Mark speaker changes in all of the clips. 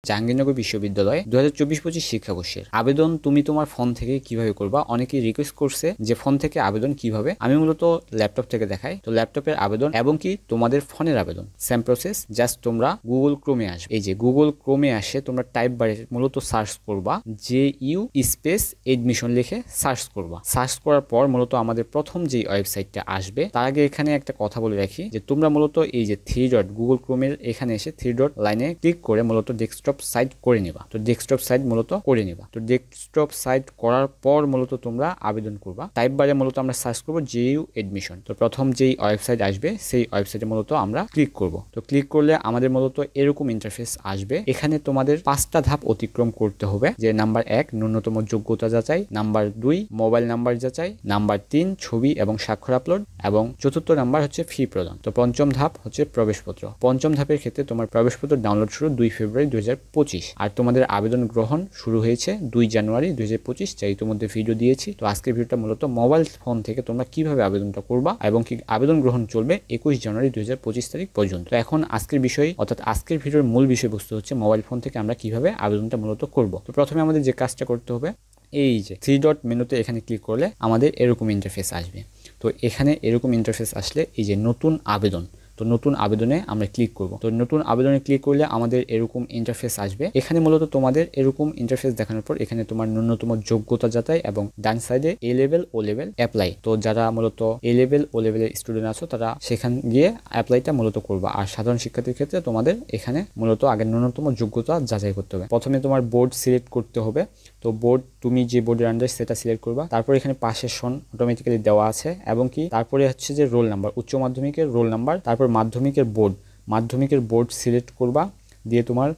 Speaker 1: জাহাঙ্গীরনগর বিশ্ববিদ্যালয় 2024-25 শিক্ষাবর্ষের আবেদন তুমি তোমার ফোন থেকে কিভাবে করবা। অনেকেই রিকোয়েস্ট করছে যে ফোন থেকে আবেদন কিভাবে। আমি মূলত ল্যাপটপ থেকে দেখাই। তো ল্যাপটপের আবেদন এবং কি তোমাদের ফোনের আবেদন সেম প্রসেস। জাস্ট তোমরা গুগল ক্রোমে আসবে। এই যে গুগল ক্রোমে আসে তোমরা টাইপ বারে মূলত সার্চ করবা JU স্পেস এডমিশন লিখে সার্চ করবা। সার্চ করার পর মূলত আমাদের প্রথম যে ওয়েবসাইটটা আসবে, তার আগে এখানে একটা কথা বলে রাখি যে তোমরা মূলত এই যে 3 ডট গুগল ক্রোমের এখানে এসে 3 ডট লাইনে ক্লিক করে মূলত ডেস্কটপ সাইট করে নিবা। তো ডেস্কটপ সাইট মূলত করে নিবা। তো ডেস্কটপ সাইট করার পর মূলত তোমরা আবেদন করবা। টাইপ বারে মূলত আমরা সার্চ করব JU এডমিশন। তো প্রথম যেই ওয়েবসাইট আসবে সেই ওয়েবসাইটে মূলত আমরা ক্লিক করব। তো ক্লিক করলে আমাদের মূলত এরকম ইন্টারফেস আসবে। এখানে তোমাদের 5টা ধাপ অতিক্রম করতে হবে। যে নাম্বার 1 ন্যূনতম যোগ্যতা যাচাই, নাম্বার 2 মোবাইল নাম্বার যাচাই, নাম্বার 3 ছবি এবং স্বাক্ষর আপলোড, এবং চতুর্থ নাম্বার হচ্ছে ফি প্রদান। তো পঞ্চম ধাপ হচ্ছে প্রবেশপত্র। পঞ্চম ধাপের ক্ষেত্রে তোমার প্রবেশপত্র ডাউনলোড শুরু 2 ফেব্রুয়ারি 2025, আর তোমাদের আবেদন গ্রহণ শুরু হয়েছে 2 জানুয়ারি 2025, যা ইতিমধ্যে ভিডিও দিয়েছি। তো আজকের ভিডিওটা মূলত মোবাইল ফোন থেকে তোমরা কিভাবে আবেদনটা করবা এবং কি আবেদন গ্রহণ চলবে 21 জানুয়ারি 2025 তারিখ পর্যন্ত। তো এখন আজকের বিষয় অর্থাৎ আজকের ভিডিওর মূল বিষয়বস্তু হচ্ছে মোবাইল ফোন থেকে আমরা কিভাবে আবেদনটা মূলত করব। তো প্রথমে আমাদের যে কাজটা করতে হবে, এই যে 3 ডট মেনুতে এখানে ক্লিক করলে আমাদের এরকম ইন্টারফেস আসবে। তো এখানে এরকম ইন্টারফেস আসলে এই যে নতুন আবেদন, তো নতুন আবেদনে আমরা ক্লিক করব। তো নতুন আবেদনে ক্লিক করলে আমাদের এরকম ইন্টারফেস আসবে। এখানে মূলত তোমাদের এরকম ইন্টারফেস দেখানোর পর এখানে তোমার ন্যূনতম যোগ্যতা যাচাই এবং ডান সাইডে A level O level apply. তো যারা মূলত এ লেভেল ও লেভেলের স্টুডেন্ট আছো তারা সেখানে গিয়ে অ্যাপ্লাইটা মূলত করবা। আর সাধারণ শিক্ষার্থীর ক্ষেত্রে তোমাদের এখানে মূলত আগে ন্যূনতম যোগ্যতা যাচাই করতে হবে। প্রথমে তোমার বোর্ড সিলেক্ট করতে হবে। তো বোর্ড তুমি যে বোর্ডের আন্ডার সেটা সিলেক্ট করবা। তারপর এখানে পাশের সন অটোমেটিক্যালি দেওয়া আছে এবং কি তারপরে হচ্ছে যে রোল নাম্বার, উচ্চ মাধ্যমিকের রোল নাম্বার, তারপর মাধ্যমিকের বোর্ড সিলেক্ট করবা। দিয়ে তোমার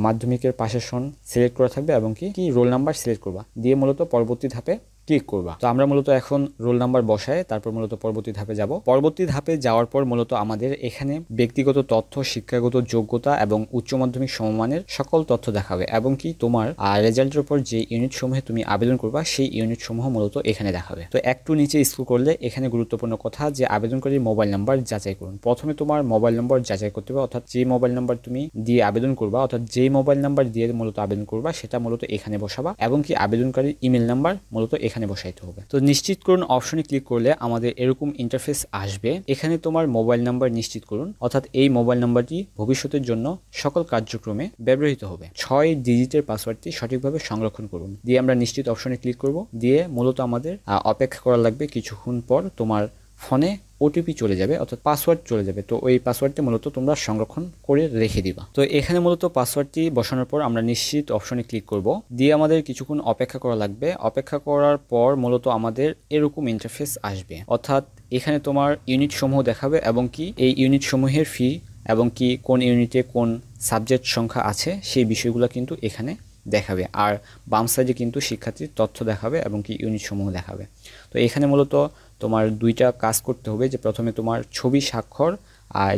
Speaker 1: মাধ্যমিকের পাশের সন সিলেক্ট করা থাকবে এবং কি রোল নাম্বার সিলেক্ট করবা। দিয়ে মূলত পরবর্তী ধাপে ক্লিক করবা। তো আমরা মূলত এখন রোল নাম্বার বসায় তারপর মূলত পরবর্তী ধাপে যাব। পরবর্তী ধাপে যাওয়ার পর মূলত আমাদের এখানে ব্যক্তিগত তথ্য, শিক্ষাগত যোগ্যতা এবং উচ্চ মাধ্যমিক সমমানের সকল তথ্য দেখাবে এবং কি তোমার রেজাল্টের উপর যে ইউনিট সমূহে তুমি আবেদন করবা সেই ইউনিট সমূহ মূলত এখানে দেখাবে। তো একটু নিচে স্ক্রল করলে এখানে গুরুত্বপূর্ণ কথা যে আবেদনকারীর মোবাইল নাম্বার যাচাই করুন। প্রথমে তোমার মোবাইল নম্বর যাচাই করতে হবে, অর্থাৎ যে মোবাইল নাম্বার তুমি দিয়ে আবেদন করবা, অর্থাৎ যে মোবাইল নাম্বার দিয়ে মূলত আবেদন করবা সেটা মূলত এখানে বসাবা এবং কি আবেদনকারীর ইমেল নাম্বার মূলত এখানে বসাইতে হবে। তো নিশ্চিত করুন অপশনে ক্লিক করলে আমাদের এরকম ইন্টারফেস আসবে। এখানে তোমার মোবাইল নাম্বার নিশ্চিত করুন, অর্থাৎ এই মোবাইল নাম্বারটি ভবিষ্যতের জন্য সকল কার্যক্রমে ব্যবহৃত হবে। 6 ডিজিটের পাসওয়ার্ডটি সঠিকভাবে সংরক্ষণ করুন। দিয়ে আমরা নিশ্চিত অপশনে ক্লিক করব। দিয়ে মূলত আমাদের অপেক্ষা করা লাগবে। কিছুক্ষণ পর তোমার ফোনে ওটিপি চলে যাবে, অর্থাৎ পাসওয়ার্ড চলে যাবে। তো ওই পাসওয়ার্ডটি মূলত তোমরা সংরক্ষণ করে রেখে দিবা। তো এখানে মূলত পাসওয়ার্ডটি বসানোর পর আমরা নিশ্চিত অপশনে ক্লিক করব। দিয়ে আমাদের কিছুক্ষণ অপেক্ষা করা লাগবে। অপেক্ষা করার পর মূলত আমাদের এরকম ইন্টারফেস আসবে, অর্থাৎ এখানে তোমার ইউনিট সমূহ দেখাবে এবং কি এই ইউনিট সমূহের ফি এবং কি কোন ইউনিটে কোন সাবজেক্ট সংখ্যা আছে সেই বিষয়গুলো কিন্তু এখানে দেখাবে। আর বাম সাইডে কিন্তু শিক্ষার্থীর তথ্য দেখাবে এবং কি ইউনিট সমূহ দেখাবে। তো এখানে মূলত তোমার দুইটা কাজ করতে হবে, যে প্রথমে তোমার ছবি স্বাক্ষর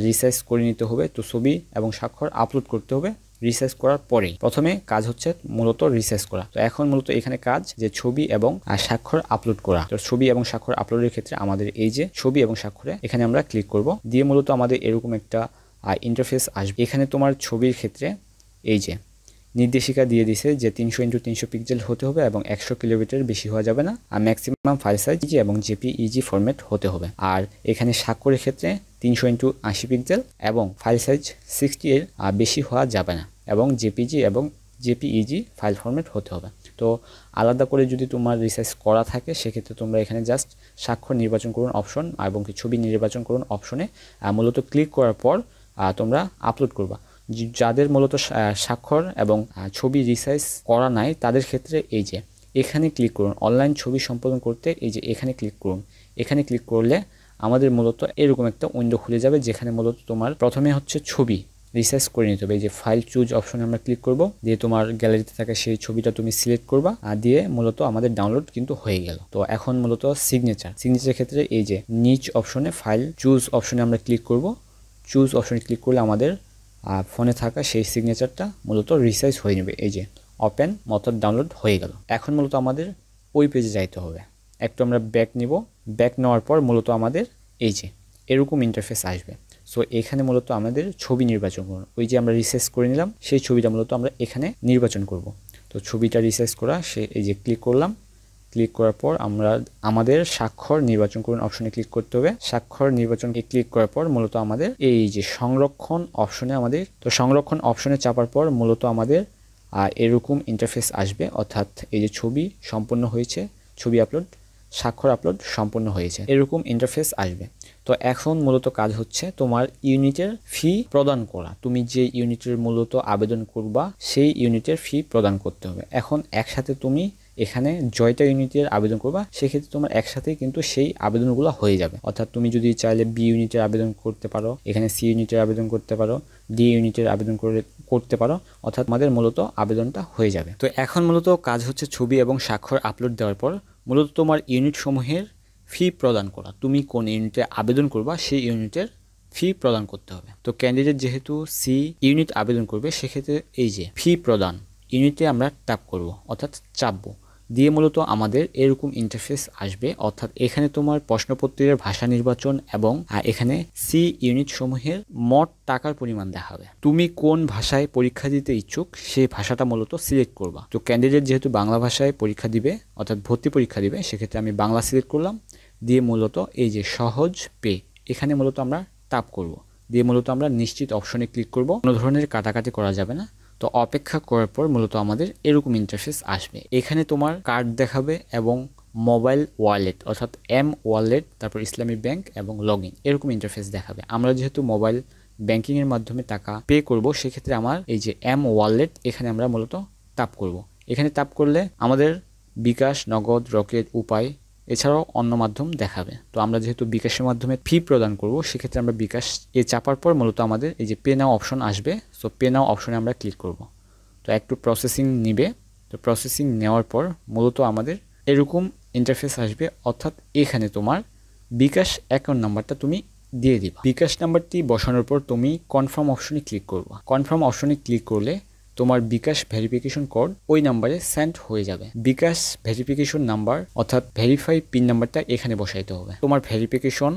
Speaker 1: রিসাইজ করে নিতে হবে। তো ছবি এবং স্বাক্ষর আপলোড করতে হবে রিসাইজ করার পরেই। প্রথমে কাজ হচ্ছে মূলত রিসাইজ করা। তো এখন মূলত এখানে কাজ যে ছবি এবং স্বাক্ষর আপলোড করা। তো ছবি এবং স্বাক্ষর আপলোডের ক্ষেত্রে আমাদের এই যে ছবি এবং স্বাক্ষরে এখানে আমরা ক্লিক করব। দিয়ে মূলত আমাদের এরকম একটা ইন্টারফেস আসবে। এখানে তোমার ছবির ক্ষেত্রে এই যে নির্দেশিকা দিয়ে দিছে যে 300x300 পিক্সেল হতে হবে এবং 100 কিলোমিটার বেশি হওয়া যাবে না, আর ম্যাক্সিমাম ফাইল সাইজ এবং জেপিইজি ফরম্যাট হতে হবে। আর এখানে স্বাক্ষরের ক্ষেত্রে 300x80 পিক্সেল এবং ফাইল সাইজ 60 এর বেশি হওয়া যাবে না এবং জেপিজি এবং জেপিইজি ফাইল ফরম্যাট হতে হবে। তো আলাদা করে যদি তোমার রিসাইজ করা থাকে সেক্ষেত্রে তোমরা এখানে জাস্ট স্বাক্ষর নির্বাচন করুন অপশন এবং ছবি নির্বাচন করুন অপশনে। মূলত ক্লিক করার পর তোমরা আপলোড করবা। যাদের মূলত স্বাক্ষর এবং ছবি রিসাইজ করা নাই তাদের ক্ষেত্রে এই যে এখানে ক্লিক করুন অনলাইন ছবি সম্পাদন করতে। এই যে এখানে ক্লিক করুন। এখানে ক্লিক করলে আমাদের মূলত এরকম একটা উইন্ডো খুলে যাবে, যেখানে মূলত তোমার প্রথমে হচ্ছে ছবি রিসাইজ করে নিতে হবে। এই যে ফাইল চুজ অপশনে আমরা ক্লিক করব। দিয়ে তোমার গ্যালারিতে থাকা সেই ছবিটা তুমি সিলেক্ট করবা, আর দিয়ে মূলত আমাদের ডাউনলোড কিন্তু হয়ে গেল। তো এখন মূলত সিগনেচার ক্ষেত্রে এই যে নিচ অপশনে ফাইল চুজ অপশনে আমরা ক্লিক করব। চুজ অপশনে ক্লিক করলে আমাদের ফোনে থাকা সেই সিগনেচারটা মূলত রিসাইজ হয়ে নেবে। এই যে ওপেন মতন ডাউনলোড হয়ে গেল। এখন মূলত আমাদের ওই পেজে যাইতে হবে। একটু আমরা ব্যাক নিব। ব্যাক নেওয়ার পর মূলত আমাদের এই যে এরকম ইন্টারফেস আসবে। সো এখানে মূলত আমাদের ছবি নির্বাচন করব। ওই যে আমরা রিসাইজ করে নিলাম সেই ছবিটা মূলত আমরা এখানে নির্বাচন করব। তো ছবিটা রিসাইজ করা এই যে ক্লিক করলাম। ক্লিক করার পর আমরা আমাদের স্বাক্ষর নির্বাচন করুন অপশনে ক্লিক করতে হবে। স্বাক্ষর নির্বাচনকে ক্লিক করার পর মূলত আমাদের এই যে সংরক্ষণ অপশনে সংরক্ষণ অপশনে চাপার পর মূলত আমাদের এরকম ইন্টারফেস আসবে, অর্থাৎ এই যে ছবি সম্পূর্ণ হয়েছে, ছবি আপলোড, স্বাক্ষর আপলোড সম্পূর্ণ হয়েছে, এরকম ইন্টারফেস আসবে। তো এখন মূলত কাজ হচ্ছে তোমার ইউনিটের ফি প্রদান করা। তুমি যে ইউনিটের মূলত আবেদন করবা সেই ইউনিটের ফি প্রদান করতে হবে। এখন একসাথে তুমি এখানে জয়টা ইউনিটের আবেদন করবা, সেক্ষেত্রে তোমার একসাথেই কিন্তু সেই আবেদনগুলো হয়ে যাবে। অর্থাৎ তুমি যদি চাইলে বি ইউনিটের আবেদন করতে পারো, এখানে সি ইউনিটের আবেদন করতে পারো, ডি ইউনিটের আবেদন করতে পারো, অর্থাৎ আমাদের মূলত আবেদনটা হয়ে যাবে। তো এখন মূলত কাজ হচ্ছে ছবি এবং স্বাক্ষর আপলোড দেওয়ার পর মূলত তোমার ইউনিট সমূহের ফি প্রদান করা। তুমি কোন ইউনিটে আবেদন করবা সেই ইউনিটের ফি প্রদান করতে হবে। তো ক্যান্ডিডেট যেহেতু সি ইউনিট আবেদন করবে, সেক্ষেত্রে এই যে ফি প্রদান ইউনিটে আমরা ট্যাপ করব, অর্থাৎ চাপবো, দিয়ে মূলত আমাদের এরকম ইন্টারফেস আসবে। অর্থাৎ এখানে তোমার প্রশ্নপত্রের ভাষা নির্বাচন এবং এখানে সি ইউনিট সমূহের মোট টাকার পরিমাণ দেখাবে। তুমি কোন ভাষায় পরীক্ষা দিতে ইচ্ছুক সেই ভাষাটা মূলত সিলেক্ট করবা। তো ক্যান্ডিডেট যেহেতু বাংলা ভাষায় পরীক্ষা দিবে, অর্থাৎ ভর্তি পরীক্ষা দিবে, সেক্ষেত্রে আমি বাংলা সিলেক্ট করলাম। দিয়ে মূলত এই যে সহজ পে এখানে মূলত আমরা ট্যাপ করব। দিয়ে মূলত আমরা নিশ্চিত অপশনে ক্লিক করব। কোনো ধরনের কাটাকাটি করা যাবে না। তো অপেক্ষা করার পর মূলত আমাদের এরকম ইন্টারফেস আসবে। এখানে তোমার কার্ড দেখাবে এবং মোবাইল ওয়ালেট, অর্থাৎ এম ওয়ালেট, তারপর ইসলামী ব্যাংক এবং লগ ইন, এরকম ইন্টারফেস দেখাবে। আমরা যেহেতু মোবাইল ব্যাংকিংয়ের মাধ্যমে টাকা পে করব, সেক্ষেত্রে আমার এই যে এম ওয়ালেট এখানে আমরা মূলত ট্যাপ করব। এখানে ট্যাপ করলে আমাদের বিকাশ, নগদ, রকেট, উপায় এছাড়াও অন্য মাধ্যম দেখাবে। তো আমরা যেহেতু বিকাশের মাধ্যমে ফি প্রদান করব, সেক্ষেত্রে আমরা বিকাশ চাপার পর মূলত আমাদের এই যে পে নাও অপশন আসবে। সো পে নাও অপশনে আমরা ক্লিক করব। তো একটু প্রসেসিং নিবে। তো প্রসেসিং নেওয়ার পর মূলত আমাদের এরকম ইন্টারফেস আসবে। অর্থাৎ এখানে তোমার বিকাশ অ্যাকাউন্ট নাম্বারটা তুমি দিয়ে দিবা। বিকাশ নাম্বারটি বসানোর পর তুমি কনফার্ম অপশনে ক্লিক করবা। কনফার্ম অপশনে ক্লিক করলে তোমার বিকাশ ভেরিফিকেশন কোড ওই নাম্বারে সেন্ড হয়ে যাবে। বিকাশ ভেরিফিকেশন নাম্বার অর্থাৎ ভেরিফাই পিন নাম্বারটা এখানে বসাইতে হবে। তোমার ভেরিফিকেশন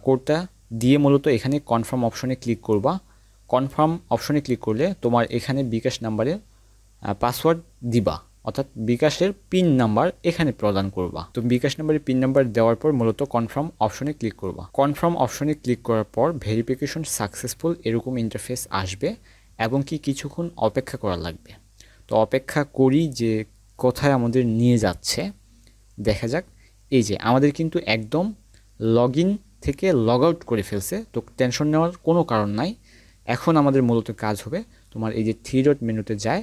Speaker 1: কোডটা দিয়ে মূলত এখানে কনফার্ম অপশনে ক্লিক করবা। কনফার্ম অপশনে ক্লিক করলে তোমার এখানে বিকাশ নাম্বারের পাসওয়ার্ড দিবা, অর্থাৎ বিকাশের পিন নাম্বার এখানে প্রদান করবা। তো বিকাশ নাম্বারের পিন নাম্বার দেওয়ার পর মূলত কনফার্ম অপশনে ক্লিক করবা। কনফার্ম অপশনে ক্লিক করার পর ভেরিফিকেশন সাকসেসফুল এরকম ইন্টারফেস আসবে এবং কি কিছুক্ষণ অপেক্ষা করা লাগবে। তো অপেক্ষা করি যে কোথায় আমাদের নিয়ে যাচ্ছে দেখা যাক। এই যে আমাদের কিন্তু একদম লগ ইন থেকে লগ আউট করে ফেলছে। তো টেনশন নেওয়ার কোনো কারণ নাই। এখন আমাদের মূলত কাজ হবে তোমার এই যে 3 ডট মেনুতে যায়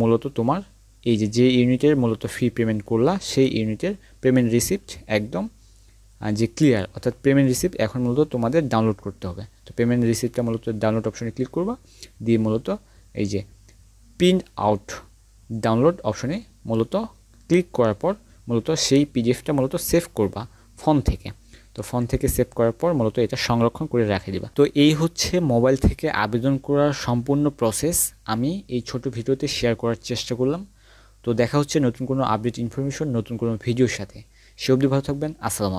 Speaker 1: মূলত তোমার এই যে ইউনিটের মূলত ফি পেমেন্ট করলা সেই ইউনিটের পেমেন্ট রিসিপ্ট একদম যে ক্লিয়ার, অর্থাৎ পেমেন্ট রিসিপ্ট এখন মূলত তোমাদের ডাউনলোড করতে হবে। তো পেমেন্ট রিসিপ্টটা মূলত ডাউনলোড অপশনে ক্লিক করবা। দিয়ে মূলত এই যে প্রিন্ট আউট ডাউনলোড অপশনে মূলত ক্লিক করার পর মূলত সেই পিডিএফটা মূলত সেভ করবা ফোন থেকে। তো ফোন থেকে সেভ করার পর মূলত এটা সংরক্ষণ করে রেখে দিবা। তো এই হচ্ছে মোবাইল থেকে আবেদন করার সম্পূর্ণ প্রসেস আমি এই ছোট ভিডিওতে শেয়ার করার চেষ্টা করলাম। তো দেখা হচ্ছে নতুন কোনো আপডেট ইনফরমেশন নতুন কোনো ভিডিওর সাথে। সে অবধি ভালো থাকবেন। আসসালামু আলাইকুম।